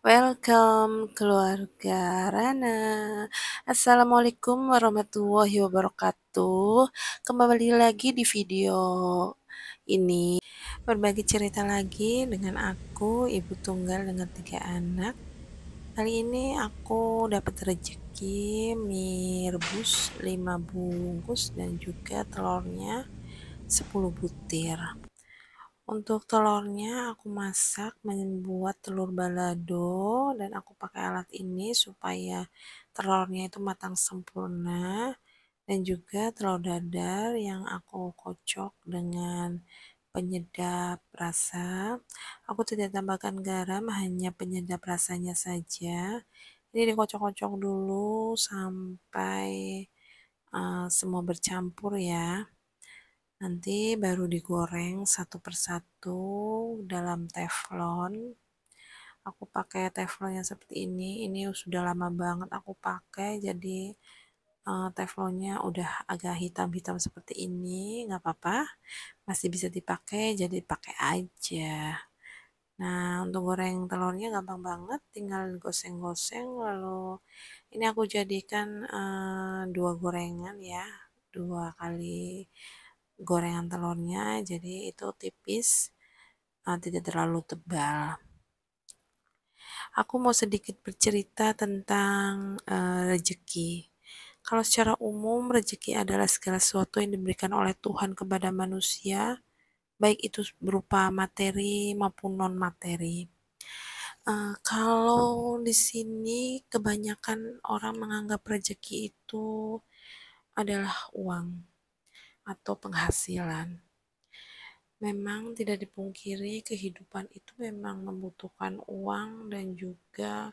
Welcome keluarga Rana. Assalamualaikum warahmatullahi wabarakatuh. Kembali lagi di video ini, berbagi cerita lagi dengan aku, ibu tunggal dengan 3 anak. Kali ini aku dapat rezeki mie rebus 5 bungkus dan juga telurnya 10 butir. Untuk telurnya aku masak membuat telur balado dan aku pakai alat ini supaya telurnya itu matang sempurna, dan juga telur dadar yang aku kocok dengan penyedap rasa. Aku tidak tambahkan garam, hanya penyedap rasanya saja. Ini dikocok-kocok dulu sampai semua bercampur ya. Nanti baru digoreng satu persatu dalam teflon. Aku pakai teflon yang seperti ini sudah lama banget aku pakai, jadi teflonnya udah agak hitam-hitam seperti ini, nggak apa-apa, masih bisa dipakai, jadi pakai aja. Nah, untuk goreng telurnya gampang banget, tinggal goseng-goseng, lalu ini aku jadikan 2 gorengan ya, 2 kali gorengan telurnya, jadi itu tipis, tidak terlalu tebal. Aku mau sedikit bercerita tentang rezeki. Kalau secara umum, rezeki adalah segala sesuatu yang diberikan oleh Tuhan kepada manusia, baik itu berupa materi maupun non materi. Kalau di sini kebanyakan orang menganggap rezeki itu adalah uang atau penghasilan. Memang tidak dipungkiri kehidupan itu memang membutuhkan uang, dan juga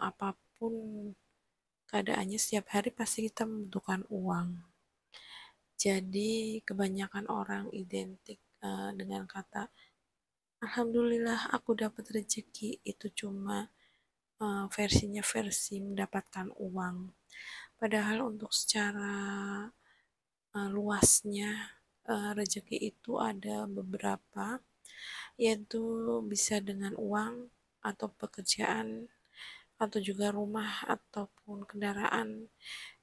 apapun keadaannya setiap hari pasti kita membutuhkan uang. Jadi kebanyakan orang identik dengan kata alhamdulillah aku dapat rezeki, itu cuma versinya versi mendapatkan uang. Padahal untuk secara luasnya rezeki itu ada beberapa, yaitu bisa dengan uang atau pekerjaan atau juga rumah ataupun kendaraan.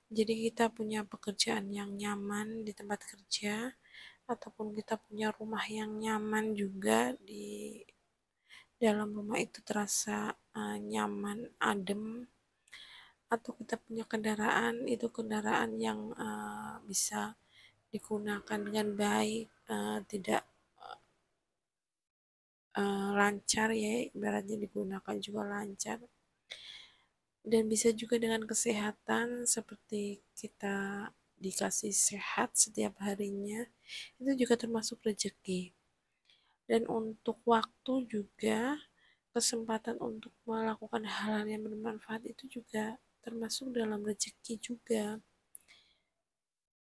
Jadi kita punya pekerjaan yang nyaman di tempat kerja, ataupun kita punya rumah yang nyaman juga, di dalam rumah itu terasa nyaman, adem, atau kita punya kendaraan, itu kendaraan yang bisa digunakan dengan baik, tidak lancar ya, ibaratnya digunakan juga lancar. Dan bisa juga dengan kesehatan, seperti kita dikasih sehat setiap harinya, itu juga termasuk rezeki. Dan untuk waktu juga, kesempatan untuk melakukan hal-hal yang bermanfaat itu juga termasuk dalam rezeki juga.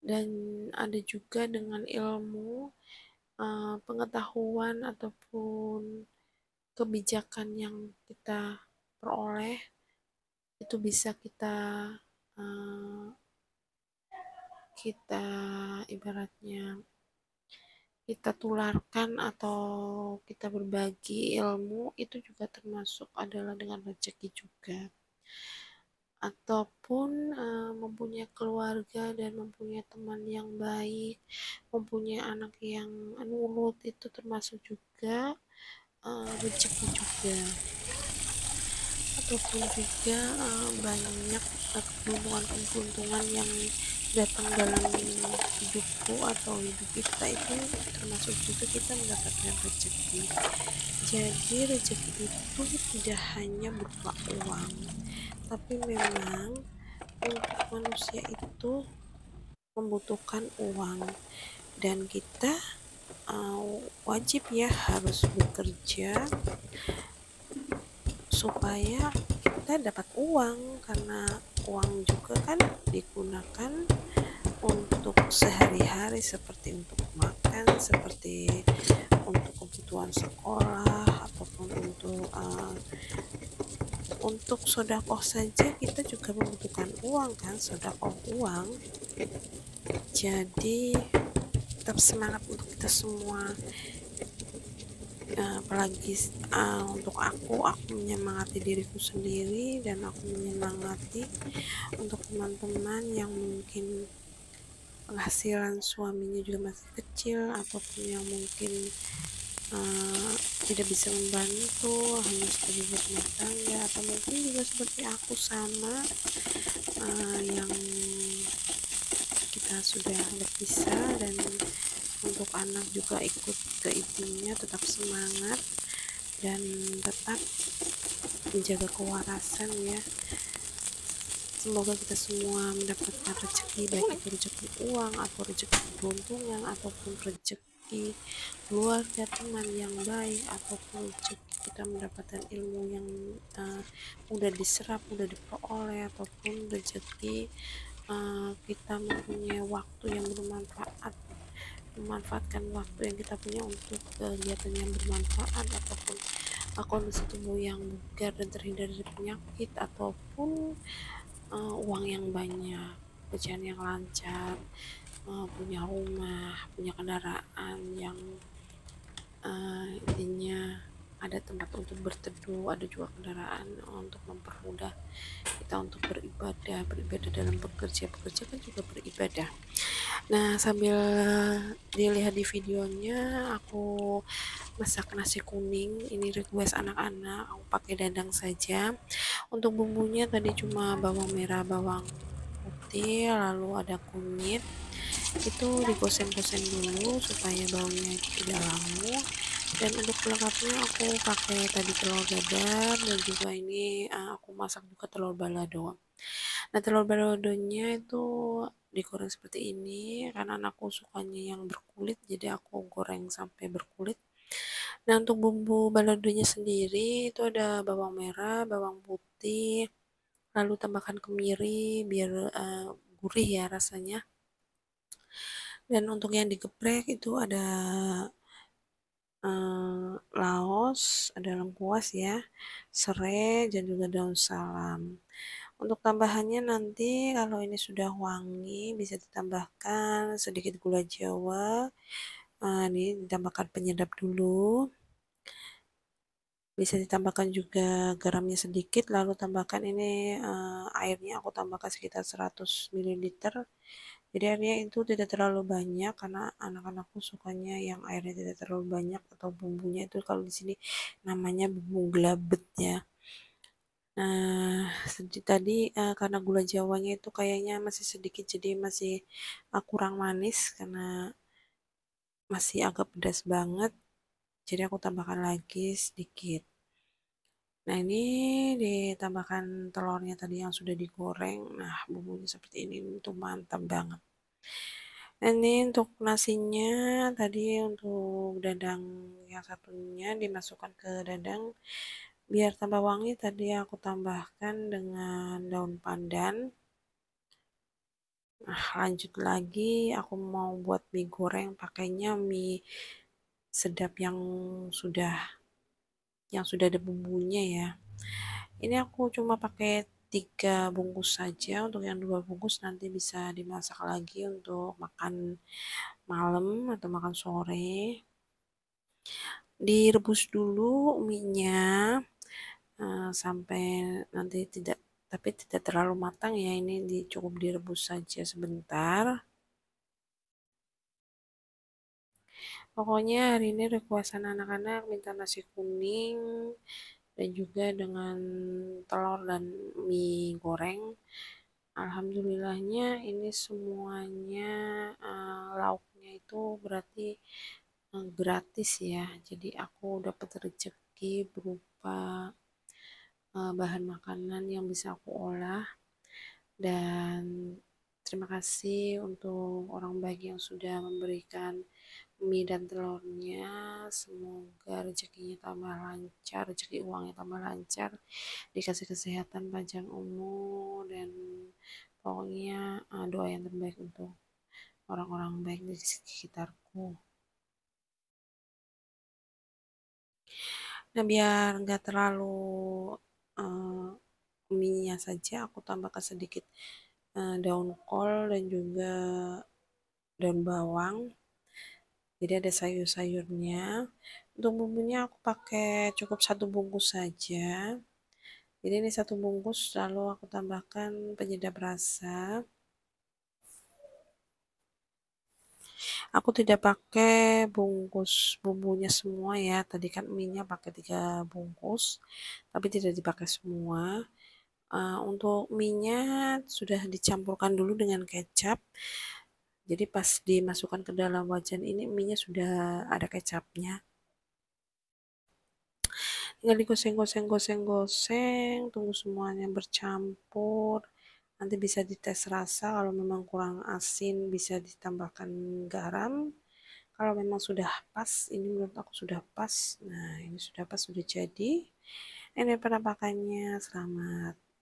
Dan ada juga dengan ilmu, pengetahuan ataupun kebijakan yang kita peroleh, itu bisa kita ibaratnya kita tularkan atau kita berbagi ilmu, itu juga termasuk adalah dengan rezeki juga. Ataupun mempunyai keluarga dan mempunyai teman yang baik, mempunyai anak yang nurut, itu termasuk juga rezeki juga. Ataupun juga banyak keberuntungan-keberuntungan yang datang dalam hidupku atau hidup kita, itu termasuk juga kita mendapatkan rezeki. Jadi rezeki itu tidak hanya berupa uang, tapi memang untuk manusia itu membutuhkan uang, dan kita wajib ya harus bekerja supaya kita dapat uang, karena uang juga kan digunakan untuk sehari-hari, seperti untuk makan, seperti untuk kebutuhan sekolah, ataupun untuk sedekah saja kita juga membutuhkan uang kan, sedekah uang. Jadi tetap semangat untuk kita semua, apalagi untuk aku menyemangati diriku sendiri dan aku menyemangati untuk teman-teman yang mungkin penghasilan suaminya juga masih kecil ataupun yang mungkin uh, tidak bisa membantu, hanya sebagai rumah tangga, atau mungkin juga seperti aku sama, yang kita sudah berpisah, dan untuk anak juga ikut ke ibunya, tetap semangat dan tetap menjaga kewarasan ya. Semoga kita semua mendapatkan rezeki, baik itu rezeki uang atau rezeki keberuntungan ataupun rezeki keluarga, teman yang baik, ataupun rezeki kita mendapatkan ilmu yang mudah diserap, mudah diperoleh, ataupun rezeki kita mempunyai waktu yang bermanfaat, memanfaatkan waktu yang kita punya untuk kegiatan yang bermanfaat, ataupun kondisi tubuh yang bugar dan terhindar dari penyakit, ataupun uang yang banyak, pekerjaan yang lancar, punya rumah, punya kendaraan yang intinya ada tempat untuk berteduh, ada juga kendaraan untuk mempermudah kita untuk beribadah dalam bekerja kan juga beribadah. Nah, sambil dilihat di videonya, aku masak nasi kuning. Ini request anak-anak, aku pakai dadang saja. Untuk bumbunya tadi cuma bawang merah, bawang putih, lalu ada kunyit. Itu digosen-gosen dulu supaya baunya itu tidak langu. Dan untuk pelengkapnya aku pakai tadi telur dadar, dan juga ini aku masak juga telur balado. Nah, telur baladonya itu digoreng seperti ini karena anakku sukanya yang berkulit, jadi aku goreng sampai berkulit. Nah, untuk bumbu baladonya sendiri itu ada bawang merah, bawang putih, lalu tambahkan kemiri biar gurih ya rasanya. Dan untuk yang digeprek itu ada laos, ada lengkuas ya, serai, dan juga daun salam. Untuk tambahannya nanti kalau ini sudah wangi bisa ditambahkan sedikit gula jawa. Ini ditambahkan penyedap dulu. Bisa ditambahkan juga garamnya sedikit, lalu tambahkan ini airnya aku tambahkan sekitar 100 ml. Jadi airnya itu tidak terlalu banyak karena anak-anakku sukanya yang airnya tidak terlalu banyak, atau bumbunya itu kalau di sini namanya bumbu gelabet ya. Nah, tadi karena gula jawanya itu kayaknya masih sedikit, jadi masih kurang manis karena masih agak pedas banget. Jadi aku tambahkan lagi sedikit. Nah, ini ditambahkan telurnya tadi yang sudah digoreng. Nah, bumbunya seperti ini, itu mantap banget. Nah, ini untuk nasinya tadi, untuk dadang yang satunya dimasukkan ke dadang biar tambah wangi. Tadi aku tambahkan dengan daun pandan. Nah, lanjut lagi aku mau buat mie goreng, pakainya mie sedap yang sudah ada bumbunya ya. Ini aku cuma pakai 3 bungkus saja, untuk yang 2 bungkus nanti bisa dimasak lagi untuk makan malam atau makan sore. Direbus dulu mie-nya sampai nanti tapi tidak terlalu matang ya, ini cukup direbus saja sebentar. Pokoknya hari ini requestan anak-anak minta nasi kuning dan juga dengan telur dan mie goreng. Alhamdulillahnya ini semuanya lauknya itu berarti gratis ya. Jadi aku dapat rezeki berupa bahan makanan yang bisa aku olah. Dan terima kasih untuk orang baik yang sudah memberikan mie dan telurnya. Semoga rezekinya tambah lancar, rezeki uangnya tambah lancar, dikasih kesehatan panjang umur, dan pokoknya doa yang terbaik untuk orang-orang baik di sekitarku. Nah, biar nggak terlalu uh, mie-nya saja, aku tambahkan sedikit daun kol dan juga daun bawang. Jadi ada sayur-sayurnya. Untuk bumbunya aku pakai cukup 1 bungkus saja. Jadi ini 1 bungkus, lalu aku tambahkan penyedap rasa. Aku tidak pakai bungkus bumbunya semua ya. Tadi kan mie-nya pakai 3 bungkus, tapi tidak dipakai semua. Untuk mie-nya sudah dicampurkan dulu dengan kecap. Jadi pas dimasukkan ke dalam wajan ini mie-nya sudah ada kecapnya. Tinggal digoseng-goseng-goseng-goseng, tunggu semuanya bercampur. Nanti bisa dites rasa, kalau memang kurang asin bisa ditambahkan garam. Kalau memang sudah pas, ini menurut aku sudah pas. Nah, ini sudah pas, sudah jadi. Ini penampakannya. Selamat